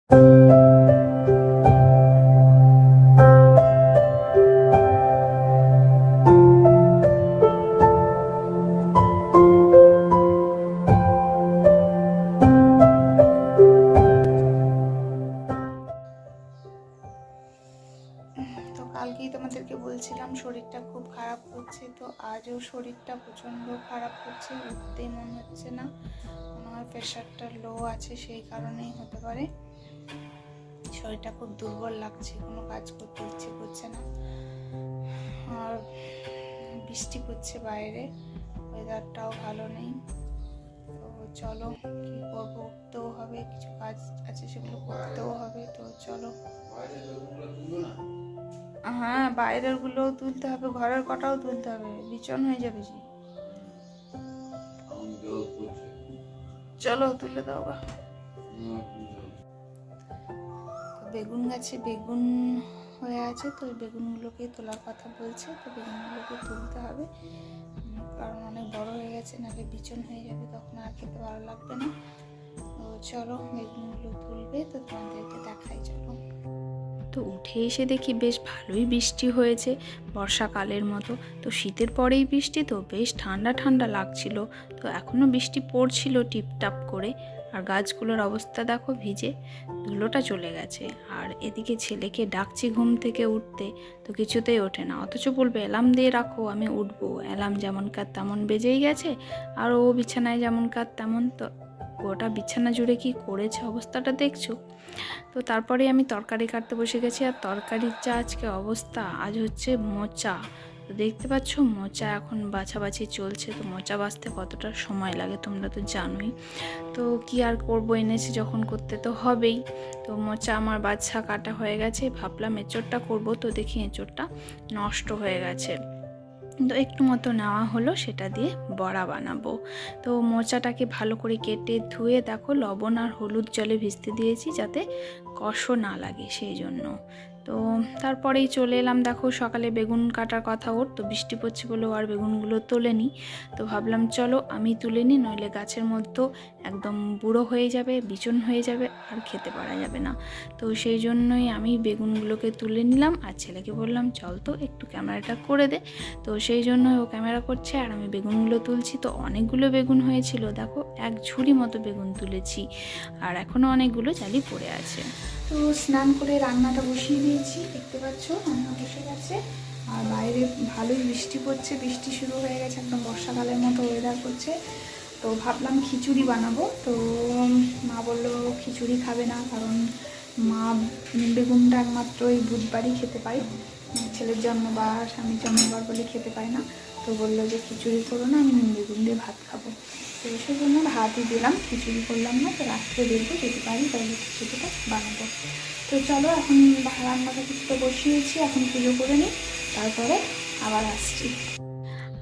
তো কালকেই তোমাদেরকে বলছিলাম শরীরটা খুব খারাপ করছে, তো আজও শরীরটা প্রচণ্ড খারাপ করছে, উঠতেই মন হচ্ছে না। মনে হয় প্রেশারটা লো আছে, সেই কারণেই হতে পারে। শরীরটা খুব দুর্বল লাগছে, কোনো কাজ করতে ইচ্ছে করছে না। আর বৃষ্টি পড়ছে বাইরে, ওয়েদারটাও ভালো নেই। তো চলো, কী করবো, উঠতেও হবে, কিছু কাজ আছে সেগুলো করতেও হবে। তো চলো। হ্যাঁ, বাইরের গুলোও তুলতে হবে, ঘরের কটাও তুলতে হবে, বিচন হয়ে যাবে জি। চলো তুলে দাও গা। বেগুন গাছে বেগুন হয়ে আছে, তো ওই বেগুনগুলোকে তোলার কথা বলছে, তো বেগুনগুলোকে তুলতে হবে, কারণ অনেক বড় হয়ে গেছে, নাহলে বিচন হয়ে যাবে, তখন আর খেতে ভালো লাগবে না। তো চলো, বেগুনগুলো তুলবে, তো তোমাদেরকে দেখাই। চলো। তো উঠে এসে দেখি বেশ ভালোই বৃষ্টি হয়েছে, বর্ষাকালের মতো। তো শীতের পরেই বৃষ্টি, তো বেশ ঠান্ডা ঠান্ডা লাগছিল। তো এখনও বৃষ্টি পড়ছিল টিপটাপ করে। আর গাছগুলোর অবস্থা দেখো, ভিজে ধুলোটা চলে গেছে। আর এদিকে ছেলেকে ডাকছি ঘুম থেকে উঠতে, তো কিছুতেই ওঠে না, অথচ বলবে অ্যালার্ম দিয়ে রাখো আমি উঠবো। অ্যালার্ম যেমন কার তেমন বেজেই গেছে, আর ও বিছানায় যেমন কার তেমন। তো গোটা বিছানা জুড়ে কি করেছে অবস্থাটা দেখছো। তো তারপরে আমি তরকারি কাটতে বসে গেছি। আর তরকারির যা আজকে অবস্থা, আজ হচ্ছে মোচা। তো দেখতে পাচ্ছ, মোচা এখন বাছাবাছি চলছে। তো মোচা বাছতে কতটা সময় লাগে তোমরা তো জানোই। তো কি আর করব, এনেছি যখন করতে তো হবেই। তো মোচা আমার বাছা কাটা হয়ে গেছে, ভাবলাম এঁচোড়টা করব, তো দেখি এঁচোড়টা নষ্ট হয়ে গেছে। তো একটু মতো নেওয়া হলো, সেটা দিয়ে বড়া বানাবো। তো মোচাটাকে ভালো করে কেটে ধুয়ে দেখো লবণ আর হলুদ জলে ভিজতে দিয়েছি, যাতে কষও না লাগে, সেই জন্য। তো তারপরেই চলে এলাম, দেখো সকালে বেগুন কাটার কথা ওর, তো বৃষ্টি পড়ছে বলে আর বেগুনগুলো তোলেনি। তো ভাবলাম চলো আমি তুলে নিই, নইলে গাছের মধ্যে একদম বুড়ো হয়ে যাবে, বিচন হয়ে যাবে, আর খেতে পারা যাবে না। তো সেই জন্যই আমি বেগুনগুলোকে তুলে নিলাম, আর ছেলেকে বললাম চল তো একটু ক্যামেরাটা করে দে। তো সেই জন্য ও ক্যামেরা করছে আর আমি বেগুনগুলো তুলছি। তো অনেকগুলো বেগুন হয়েছিল, দেখো এক ঝুড়ি মতো বেগুন তুলেছি, আর এখনও অনেকগুলো চালি পড়ে আছে। তো স্নান করে রান্নাটা বসিয়ে দিয়েছি, দেখতে পাচ্ছ রান্না বসে গেছে। আর বাইরে ভালোই বৃষ্টি পড়ছে, বৃষ্টি শুরু হয়ে গেছে, একদম বর্ষাকালের মতো ওয়েদার করছে। তো ভাবলাম খিচুড়ি বানাবো। তো মা বললো খিচুড়ি খাবে না, কারণ মা বেগুনটা একমাত্র এই বুধবারই খেতে পায়, ছেলের জন্ম বা স্বামীর জন্মবার বলে খেতে পায় না। তো বললো যে খিচুড়ি করো না, আমি বেগুন দিয়ে ভাত খাবো। তো সেই জন্য ভাতই দিলাম, খিচুড়ি করলাম না। তো রাত্রে দেখবো যদি পারি তাহলে খিচুড়িটা বানাবো। তো চলো, এখন রান্নাটা কিছুটা বসিয়েছি, এখন পুজো করে নিই, তারপরে আবার আসছি।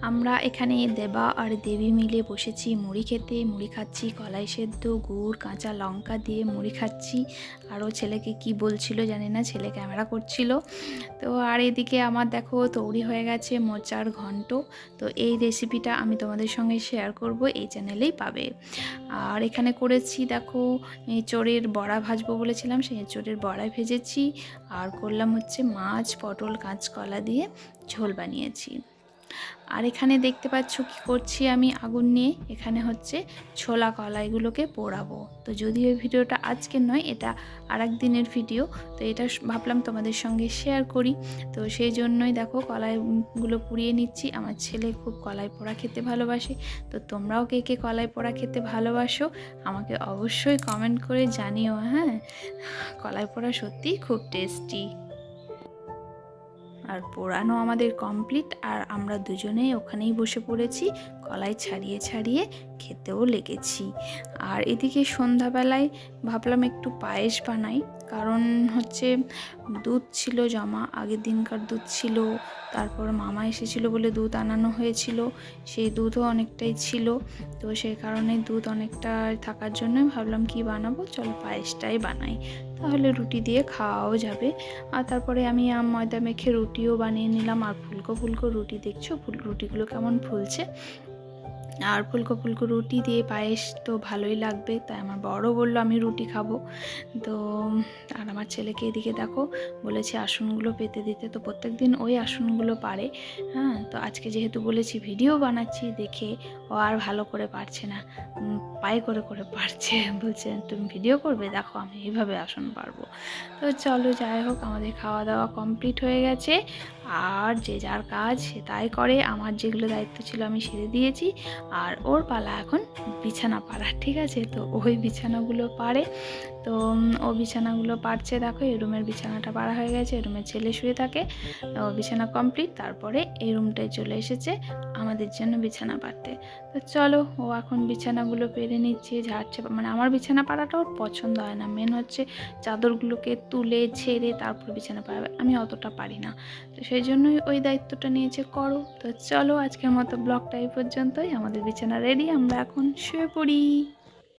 আমরা এখানে দেবা আর দেবী মিলে বসেছি মুড়ি খেতে। মুড়ি খাচ্ছি, কলাই সেদ্ধ, গুড়, কাঁচা লঙ্কা দিয়ে মুড়ি খাচ্ছি। আরও ছেলেকে কি বলছিল জানি না, ছেলে ক্যামেরা করছিল। তো আর এদিকে আমার দেখো তৈরি হয়ে গেছে মোচার ঘন্ট। তো এই রেসিপিটা আমি তোমাদের সঙ্গে শেয়ার করব, এই চ্যানেলেই পাবে। আর এখানে করেছি দেখো এঁচোড়ের বড়া ভাজবো বলেছিলাম, সেই এঁচোড়ের বড়া ভেজেছি। আর করলাম হচ্ছে মাছ, পটল, কাঁচকলা দিয়ে ঝোল বানিয়েছি। আর এখানে দেখতে পাচ্ছ কি করছি আমি আগুন নিয়ে, এখানে হচ্ছে ছোলা কলাইগুলোকে পোড়াবো। তো যদিও এই ভিডিওটা আজকের নয়, এটা আর এক দিনের ভিডিও, তো এটা ভাবলাম তোমাদের সঙ্গে শেয়ার করি। তো সেই জন্যই দেখো কলাইগুলো পুড়িয়ে নিচ্ছি। আমার ছেলে খুব কলাই পোড়া খেতে ভালোবাসে। তো তোমরাও কে কে কলাই পোড়া খেতে ভালোবাসো আমাকে অবশ্যই কমেন্ট করে জানিও। হ্যাঁ, কলাই পোড়া সত্যিই খুব টেস্টি। আর পোড়ানো আমাদের কমপ্লিট, আর আমরা দুজনেই ওখানেই বসে পড়েছি, কলাই ছাড়িয়ে ছাড়িয়ে খেতেও লেগেছি। আর এদিকে সন্ধ্যাবেলায় ভাবলাম একটু পায়েস বানাই, কারণ হচ্ছে দুধ ছিল জমা, আগের দিনকার দুধ ছিল, তারপর মামা এসেছিলো বলে দুধ আনানো হয়েছিল, সেই দুধও অনেকটাই ছিল। তো সেই কারণে দুধ অনেকটা থাকার জন্য ভাবলাম কি বানাবো, চলো পায়েসটাই বানাই, তাহলে রুটি দিয়ে খাওয়াও যাবে। আর তারপরে আমি ময়দা মেখে রুটিও বানিয়ে নিলাম। আর ফুলকো ফুলকো রুটি, দেখছো রুটিগুলো কেমন ফুলছে। আর ফুলকো ফুলকো রুটি দিয়ে পায়েস তো ভালোই লাগবে, তাই আমার বড় বললো আমি রুটি খাবো। তো আর আমার ছেলেকে এদিকে দেখো বলেছি আসনগুলো পেতে দিতে, তো প্রত্যেক দিন ওই আসনগুলো পারে। হ্যাঁ, তো আজকে যেহেতু বলেছি ভিডিও বানাচ্ছি দেখে ও আর ভালো করে পারছে না, পায়ে করে করে পারছে। বলছে তুমি ভিডিও করবে, দেখো আমি এইভাবে আসন পারবো। তো চলো যাই হোক, আমাদের খাওয়া দাওয়া কমপ্লিট হয়ে গেছে। আর যে যার কাজ সে তাই করে, আমার যেগুলো দায়িত্ব ছিল আমি সেরে দিয়েছি। আর ওর পালা এখন বিছানা পাড়ার, ঠিক আছে? তো ওই বিছানাগুলো পারে। তো ও বিছানাগুলো পারছে, দেখো এই রুমের বিছানাটা পাড়া হয়ে গেছে, এই রুমের ছেলে শুয়ে থাকে, ও বিছানা কমপ্লিট। তারপরে এই রুমটায় চলে এসেছে আমাদের জন্য বিছানা পাড়তে। তো চলো, ও এখন বিছানাগুলো পেরে নিচ্ছে, ঝাড়ছে। মানে আমার বিছানা পাড়াটা ওর পছন্দ হয় না, মেন হচ্ছে চাদরগুলোকে তুলে ছেড়ে তারপর বিছানা পাড়াবে, আমি অতটা পারি না। তো সেই জন্যই ওই দায়িত্বটা নিয়েছে, করো। তো চলো আজকের মতো ব্লগটা এই পর্যন্তই, আমাদের বিছানা রেডি, আমরা এখন শুয়ে পড়ি।